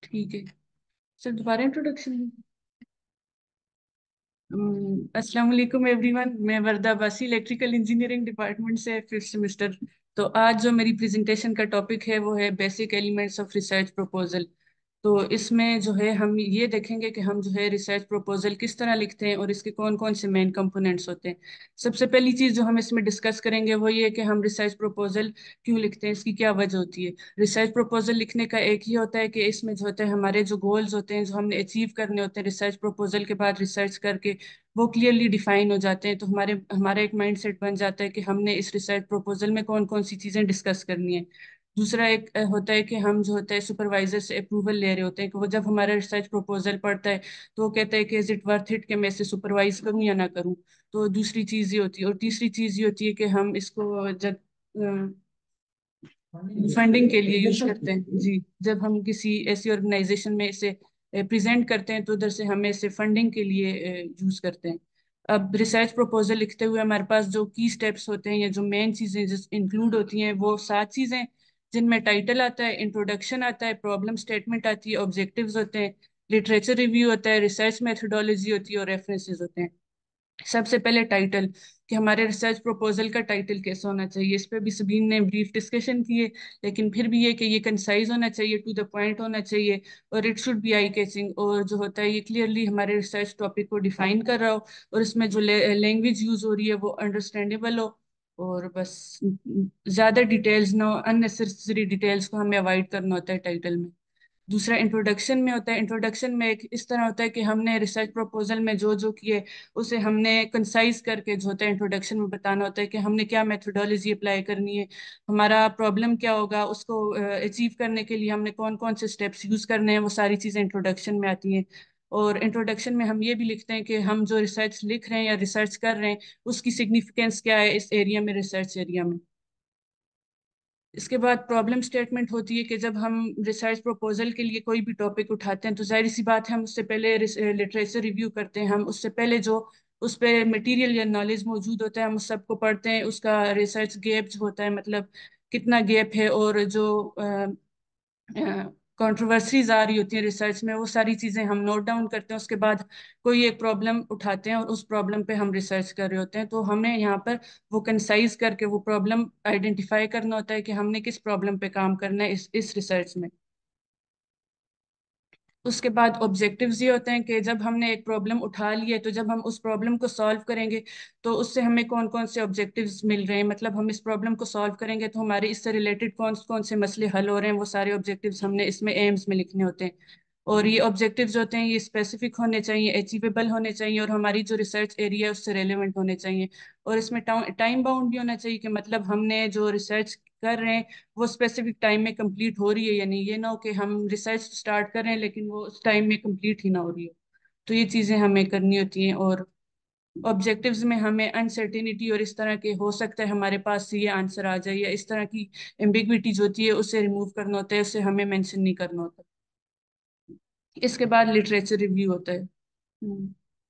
ठीक है सर, दोबारा इंट्रोडक्शन। अस्सलाम वालेकुम एवरीवन। मैं वरदा बासी, इलेक्ट्रिकल इंजीनियरिंग डिपार्टमेंट से, फिफ्थ सेमेस्टर। तो आज जो मेरी प्रेजेंटेशन का टॉपिक है वो है basic elements of research proposal. तो इसमें जो है हम ये देखेंगे कि हम जो है रिसर्च प्रपोजल किस तरह लिखते हैं और इसके कौन कौन से मेन कंपोनेंट्स होते हैं। सबसे पहली चीज़ जो हम इसमें डिस्कस करेंगे वो ये कि हम रिसर्च प्रपोजल क्यों लिखते हैं, इसकी क्या वजह होती है। रिसर्च प्रपोजल लिखने का एक ही होता है कि इसमें जो होता है हमारे जो गोल्स होते हैं, जो हमने अचीव करने होते हैं रिसर्च प्रपोजल के बाद रिसर्च करके, वो क्लियरली डिफाइन हो जाते हैं। तो हमारा एक माइंड सेट बन जाता है कि हमने इस रिसर्च प्रपोजल में कौन कौन सी चीज़ें डिस्कस करनी है। दूसरा एक होता है कि हम जो होता है सुपरवाइजर से अप्रूवल ले रहे होते हैं, कि वो जब हमारा रिसर्च प्रपोजल पढ़ता है तो वो कहता है कि इज इट वर्थ इट कि मैं इसे सुपरवाइज करूं या ना करूं। तो दूसरी चीज़ ये होती है। और तीसरी चीज़ ये होती है कि हम इसको जब फंडिंग के लिए यूज करते हैं जी, जब हम किसी ऐसी ऑर्गेनाइजेशन में इसे प्रेजेंट करते हैं तो उधर से हमें इसे फंडिंग के लिए यूज करते हैं। अब रिसर्च प्रपोजल लिखते हुए हमारे पास जो की स्टेप्स होते हैं या जो मेन चीजें जिस इंक्लूड होती हैं वो 7 चीजें, जिनमें टाइटल आता है, इंट्रोडक्शन आता है, प्रॉब्लम स्टेटमेंट आती है, ऑब्जेक्टिव्स होते हैं, लिटरेचर रिव्यू होता है, रिसर्च मेथोडोलॉजी होती है और रेफरेंसेस होते हैं। सबसे पहले टाइटल, कि हमारे रिसर्च प्रपोजल का टाइटल कैसा होना चाहिए। इस पे भी सभी ने ब्रीफ डिस्कशन की है, लेकिन फिर भी ये कि ये कंसाइज होना चाहिए, टू द पॉइंट होना चाहिए, और it should be eye catching, और जो होता है ये क्लियरली हमारे रिसर्च टॉपिक को डिफाइन कर रहा हो, और इसमें जो लैंग्वेज यूज हो रही है वो अंडरस्टैंडेबल हो। और बस ज्यादा डिटेल्स ना हो, अननेसेसरी डिटेल्स को हमें अवॉइड करना होता है टाइटल में। दूसरा इंट्रोडक्शन में होता है। इंट्रोडक्शन में एक इस तरह होता है कि हमने रिसर्च प्रपोजल में जो जो किए उसे हमने कंसाइज करके जो होता है इंट्रोडक्शन में बताना होता है, कि हमने क्या मेथोडोलॉजी अप्लाई करनी है, हमारा प्रॉब्लम क्या होगा, उसको अचीव करने के लिए हमने कौन कौन से स्टेप्स यूज करने हैं, वो सारी चीज़ें इंट्रोडक्शन में आती हैं। और इंट्रोडक्शन में हम ये भी लिखते हैं कि हम जो रिसर्च लिख रहे हैं या रिसर्च कर रहे हैं उसकी सिग्निफिकेंस क्या है इस एरिया में, रिसर्च एरिया में। इसके बाद प्रॉब्लम स्टेटमेंट होती है, कि जब हम रिसर्च प्रपोजल के लिए कोई भी टॉपिक उठाते हैं तो जाहिर सी बात है हम उससे पहले लिटरेचर रिव्यू करते हैं। हम उससे पहले जो उस पे मटेरियल या नॉलेज मौजूद होता है हम उस सबको पढ़ते हैं। उसका रिसर्च गैप जो होता है, मतलब कितना गैप है, और जो कंट्रोवर्सीज आ रही होती है रिसर्च में, वो सारी चीजें हम नोट डाउन करते हैं। उसके बाद कोई एक प्रॉब्लम उठाते हैं और उस प्रॉब्लम पे हम रिसर्च कर रहे होते हैं, तो हमें यहाँ पर वो कंसाइज करके वो प्रॉब्लम आइडेंटिफाई करना होता है कि हमने किस प्रॉब्लम पे काम करना है इस रिसर्च में। उसके बाद ऑब्जेक्टिव्स ये होते हैं कि जब हमने एक प्रॉब्लम उठा ली है तो जब हम उस प्रॉब्लम को सॉल्व करेंगे तो उससे हमें कौन कौन से ऑब्जेक्टिव्स मिल रहे हैं, मतलब हम इस प्रॉब्लम को सॉल्व करेंगे तो हमारे इससे रिलेटेड कौन कौन से मसले हल हो रहे हैं, वो सारे ऑब्जेक्टिव्स हमने इसमें एम्स में लिखने होते हैं। और ये ऑब्जेक्टिव्स होते हैं, ये स्पेसिफिक होने चाहिए, अचीवेबल होने चाहिए, और हमारी जो रिसर्च एरिया है उससे रेलेवेंट होने चाहिए। और इसमें टाइम बाउंड भी होना चाहिए, कि मतलब हमने जो रिसर्च कर रहे हैं वो स्पेसिफिक टाइम में कंप्लीट हो रही है या नहीं। ये ना हो कि हम रिसर्च स्टार्ट कर रहे हैं लेकिन वो उस टाइम में कंप्लीट ही ना हो रही हो। तो ये चीज़ें हमें करनी होती हैं। और ऑब्जेक्टिव्स में हमें अनसर्टिनिटी और इस तरह के हो सकता है हमारे पास से ये आंसर आ जाए, या इस तरह की एम्बिग्विटी जो होती है उसे रिमूव करना होता है, उसे हमें मेंशन नहीं करना होता। इसके बाद लिटरेचर रिव्यू होता है।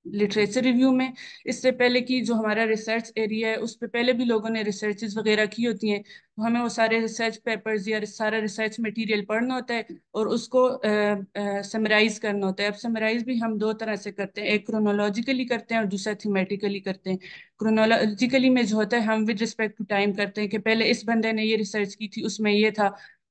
लिटरेचर रिव्यू में इससे पहले कि जो हमारा रिसर्च एरिया है उस पे पहले भी लोगों ने रिसर्चेज वगैरह की होती हैं, तो हमें वो सारे रिसर्च पेपर्स या सारा रिसर्च मटेरियल पढ़ना होता है और उसको समराइज करना होता है। अब समराइज भी हम दो तरह से करते हैं, एक क्रोनोलॉजिकली करते हैं और दूसरा थीमेटिकली करते हैं। क्रोनोलॉजिकली में जो होता है हम विद रिस्पेक्ट टू टाइम करते हैं, कि पहले इस बंदे ने ये रिसर्च की थी उसमें ये था,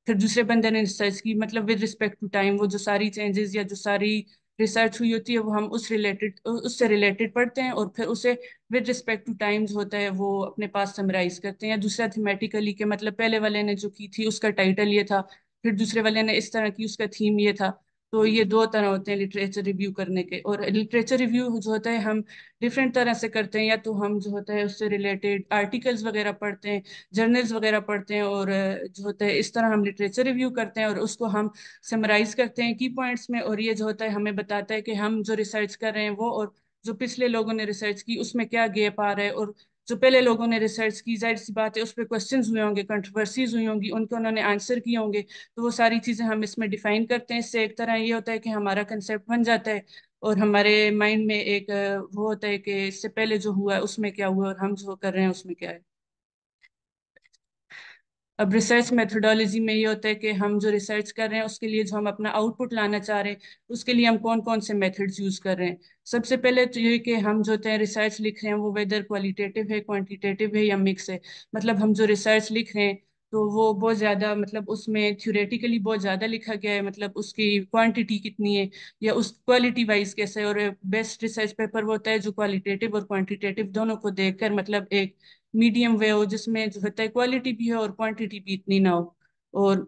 फिर दूसरे बंदे ने रिसर्च की, मतलब विद रिस्पेक्ट टू टाइम वो जो सारी चेंजेस या जो सारी रिसर्च हुई होती है वो हम उससे रिलेटेड पढ़ते हैं, और फिर उसे विद रिस्पेक्ट टू टाइम्स होता है वो अपने पास समराइज करते हैं। या दूसरा थीमेटिकली, के मतलब पहले वाले ने जो की थी उसका टाइटल ये था, फिर दूसरे वाले ने इस तरह की उसका थीम ये था। तो ये दो तरह होते हैं लिटरेचर रिव्यू करने के। और लिटरेचर रिव्यू जो होता है हम डिफरेंट तरह से करते हैं, या तो हम जो होता है उससे रिलेटेड आर्टिकल्स वगैरह पढ़ते हैं, जर्नल्स वगैरह पढ़ते हैं, और जो होता है इस तरह हम लिटरेचर रिव्यू करते हैं और उसको हम समराइज करते हैं की पॉइंट्स में। और ये जो होता है हमें बताता है कि हम जो रिसर्च कर रहे हैं वो और जो पिछले लोगों ने रिसर्च की उसमें क्या गैप आ रहा है। और जो पहले लोगों ने रिसर्च की, जाहिर सी बात है उस पर क्वेश्चंस हुए होंगे, कंट्रोवर्सीज हुई होंगी, उनको उन्होंने आंसर किए होंगे, तो वो सारी चीजें हम इसमें डिफाइन करते हैं। इससे एक तरह ये होता है कि हमारा कंसेप्ट बन जाता है और हमारे माइंड में एक वो होता है कि इससे पहले जो हुआ है उसमें क्या हुआ और हम जो कर रहे हैं उसमें क्या है। अब रिसर्च मेथोडोलॉजी में ये होता है कि हम जो रिसर्च कर रहे हैं उसके लिए जो हम अपना आउटपुट लाना चाह रहे हैं उसके लिए हम कौन कौन से मेथड्स यूज कर रहे हैं। सबसे पहले तो ये कि हम जो है रिसर्च लिख रहे हैं वो वेदर क्वालिटेटिव है, क्वांटिटेटिव है या मिक्स है। मतलब हम जो रिसर्च लिख रहे हैं तो वो बहुत ज़्यादा, मतलब उसमें थ्योरेटिकली बहुत ज़्यादा लिखा गया है, मतलब उसकी क्वांटिटी कितनी है या उस क्वालिटी वाइज कैसे है। और बेस्ट रिसर्च पेपर वो होता है जो क्वालिटेटिव और क्वांटिटेटिव दोनों को देखकर, मतलब एक मीडियम वे हो जिसमें जो होता है क्वालिटी भी हो और क्वांटिटी भी इतनी ना हो। और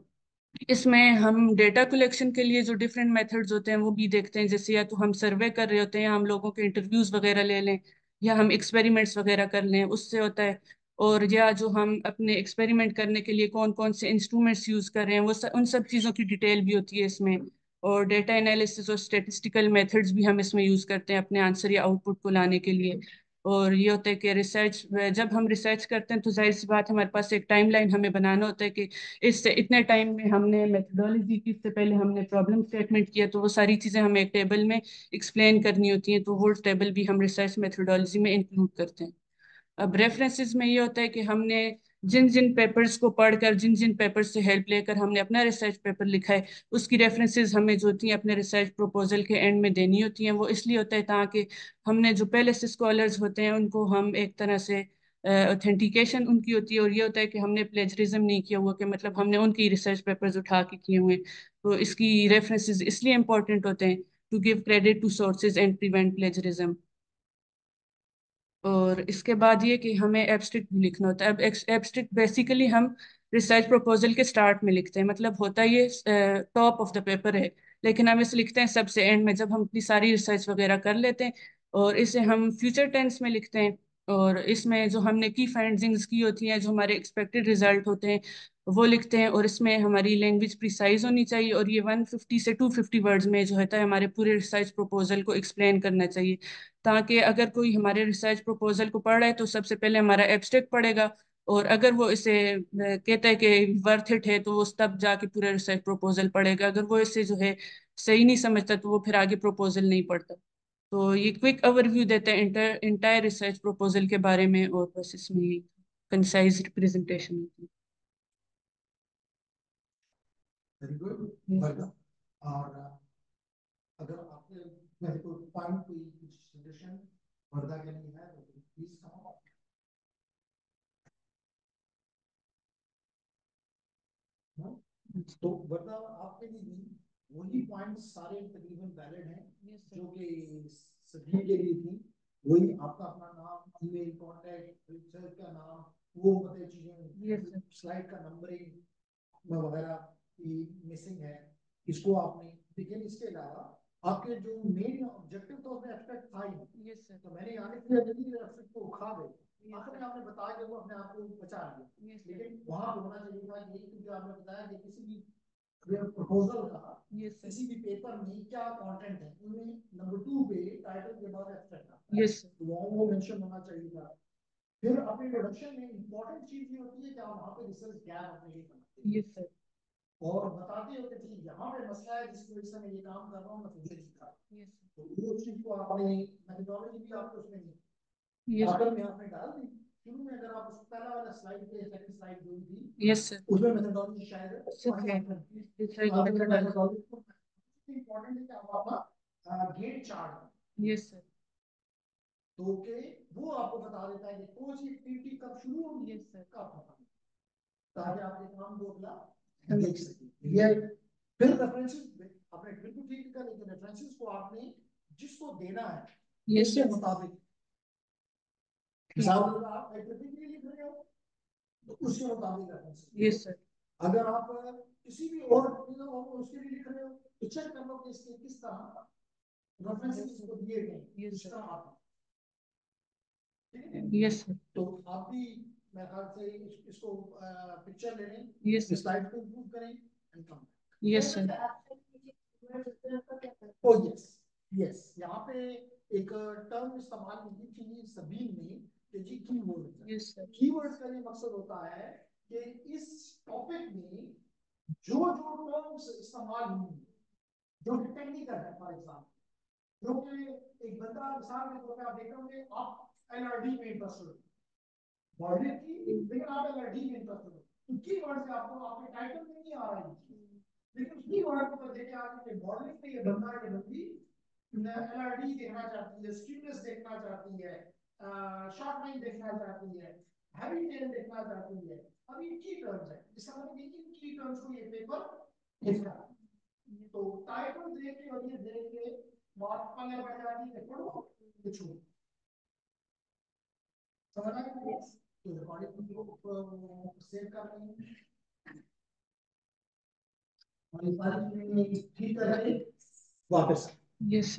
इसमें हम डेटा कलेक्शन के लिए जो डिफरेंट मेथड्स होते हैं वो भी देखते हैं, जैसे या तो हम सर्वे कर रहे होते हैं या हम लोगों के इंटरव्यूज वगैरह ले लें या हम एक्सपेरिमेंट्स वगैरह कर लें, उससे होता है। और या जो हम अपने एक्सपेरिमेंट करने के लिए कौन कौन से इंस्ट्रूमेंट्स यूज कर रहे हैं उन सब चीज़ों की डिटेल भी होती है इसमें। और डेटा एनालिसिस और स्टेटिस्टिकल मेथड्स भी हम इसमें यूज करते हैं अपने आंसर या आउटपुट को लाने के लिए। और ये होता है कि रिसर्च, जब हम रिसर्च करते हैं तो जाहिर सी बात हमारे पास एक टाइमलाइन हमें बनाना होता है कि इससे इतने टाइम में हमने मेथडोलॉजी की, इससे पहले हमने प्रॉब्लम स्टेटमेंट किया, तो वो सारी चीज़ें हमें एक टेबल में एक्सप्लेन करनी होती हैं, तो वो टेबल भी हम रिसर्च मेथडोलॉजी में इंक्लूड करते हैं। अब रेफरेंसेस में ये होता है कि हमने जिन जिन पेपर्स को पढ़कर, जिन जिन पेपर्स से हेल्प लेकर हमने अपना रिसर्च पेपर लिखा है उसकी रेफरेंसेस हमें जो होती हैं अपने रिसर्च प्रपोजल के एंड में देनी होती हैं। वो इसलिए होता है ताकि हमने जो पहले से स्कॉलर्स होते हैं उनको हम एक तरह से ऑथेंटिकेशन उनकी होती है। और ये होता है कि हमने प्लेजरिज्म नहीं किया हुआ, कि मतलब हमने उनकी रिसर्च पेपर्स उठा के किए हुए हैं। तो इसकी रेफरेंसेस इसलिए इंपॉर्टेंट होते हैं, to give credit to sources and prevent plagiarism. और इसके बाद ये कि हमें एब्स्ट्रिक्ट भी लिखना होता है। अब एब्स्ट्रिक्ट बेसिकली हम रिसर्च प्रपोजल के स्टार्ट में लिखते हैं, मतलब होता ये टॉप ऑफ द पेपर है, लेकिन हम इसे लिखते हैं सबसे एंड में जब हम अपनी सारी रिसर्च वगैरह कर लेते हैं। और इसे हम फ्यूचर टेंस में लिखते हैं। और इसमें जो हमने की फाइंडिंग्स की होती हैं, जो हमारे एक्सपेक्टेड रिजल्ट होते हैं वो लिखते हैं। और इसमें हमारी लैंग्वेज प्रिसाइज होनी चाहिए और ये 150 से 250 वर्ड्स में जो होता है हमारे पूरे रिसर्च प्रपोजल को एक्सप्लेन करना चाहिए, ताकि अगर कोई हमारे रिसर्च प्रपोजल को पढ़ रहा है तो सबसे पहले हमारा एब्स्ट्रैक्ट पढ़ेगा। और अगर वो इसे कहता है कि वर्थ इट है तो वो तब जाके पूरा रिसर्च प्रपोजल पढ़ेगा। अगर वो इसे जो है सही नहीं समझता तो वो फिर आगे प्रपोजल नहीं पढ़ता। तो ये क्विक ओवरव्यू देता है इंटायर रिसर्च प्रपोजल के बारे में, और बस इसमें कंसाइज रिप्रेजेंटेशन होती वेरी गुड है। वर्गा। और अगर आपने मेरे को पॉइंट कोई कुछ सजेशन वर्गा के लिए है तो प्लीज कहो। हाँ? तो वर्गा आपके लिए भी वही पॉइंट सारे तकरीबन वैलिड हैं जो कि सभी के लिए थी। वही आपका अपना नाम, ईमेल, कांटेक्ट, रिसर्च का नाम, वो मतलब चीजें, स्लाइड का नंबरिंग वगैरह की मिसिंग है, इसको आपने। लेकिन इसके अलावा आपके जो मेन ऑब्जेक्टिव तो उसमें एब्स्ट्रैक्ट था ही, तो मैंने आने के लिए जल्दी एब्स्ट्रैक्ट को उठा दे आखिर में आपने बताया कि वो अपने आप को बचा लिया। लेकिन वहां पे होना चाहिए था ये, क्योंकि आपने बताया कि किसी भी प्रपोजल का किसी भी पेपर में क्या कंटेंट है, उनमें नंबर 2 पे टाइटल के बाद एब्स्ट्रैक्ट आता है, तो वो मेंशन होना चाहिए था। फिर अपने इंट्रोडक्शन में इंपॉर्टेंट चीज ये होती है कि आप वहां पे रिसर्च गैप अपने लिए बनाते हैं और बताते हो कि जी यहाँ पे मसला है जिसकी वजह से मैं ये काम कर रहा हूँ, मैं तुझे नहीं कर रहा। तो वो चीज को आपने मेथोडोलॉजी भी आपके उसमें नहीं आखिर में आपने डाल दी। शुरू में अगर आप उस पहला वाला स्लाइड पे सेकंड स्लाइड जो थी उसमें मेथोडोलॉजी शायद मेथोडोलॉजी इंपॉर्टेंट है कि आप अपना गेट चार्ट। Yes sir. तो के वो आपको बता देता है कि कौन सी एक्टिविटी कब शुरू होगी, कब खत्म, ताकि आप ये काम को अगला देख सकें। ये फिर रेफरेंसेस आपने बिल्कुल ठीक किया, लेकिन रेफरेंसेस को आपने जिसको देना है उसके मुताबिक, हिसाब अगर आप हाइपोथेटिकली लिख रहे हो तो उसके मुताबिक रेफरेंसेस। Yes sir. अगर आप किसी भी और उसके लिए लिख रहे हो तो चेक कर लो कि इसके किस तरह रेफरेंसेस को दिए गए, किस तरह आप। Yes sir. तो आप भी मेरे ख्याल से इसको पिक्चर ले लें, यस स्लाइड को इंप्रूव करें and come. Yes sir. O yes, yes यहाँ पे एक टर्म इस्तेमाल की थी सबीन ने कि जी कीवर्ड्स। Yes sir. कीवर्ड्स का ये मकसद होता है कि इस टॉपिक में जो जो टर्म्स इस्तेमाल हुई जो टेक्निकल है, फॉर एग्जांपल जो कि एक बंदा मिसाल के तौर पे आप देख रहे होंगे, आप एलआरडी में इंटरेस्टेड हो, मॉडल की, लेकिन आप एलआरडी में इंटरेस्टेड हो, कीवर्ड से आपको आपके टाइटल में नहीं आ रहा है, लेकिन कीवर्ड को देख के आपने मॉडलिंग में ये बंदा ये बंदी एलआरडी देखना चाहती है, स्ट्रिंगनेस देखना चाहती है, शॉर्ट लाइन देखना चाहती है, हैवी टेल देखना चाहती है। अब ये की टर्म्स है, इसका मतलब ये इन की टर्म्स को ये पेपर लिख रहा है। तो टाइटल देख के और ये देख के बात पल्ले पड़ जाती है, पढ़ो ये छोड़ो, समझ आ गया? तो रिकॉर्डिंग को सेव कर लेंगे और ये सारी चीजें ठीक करके वापस यस।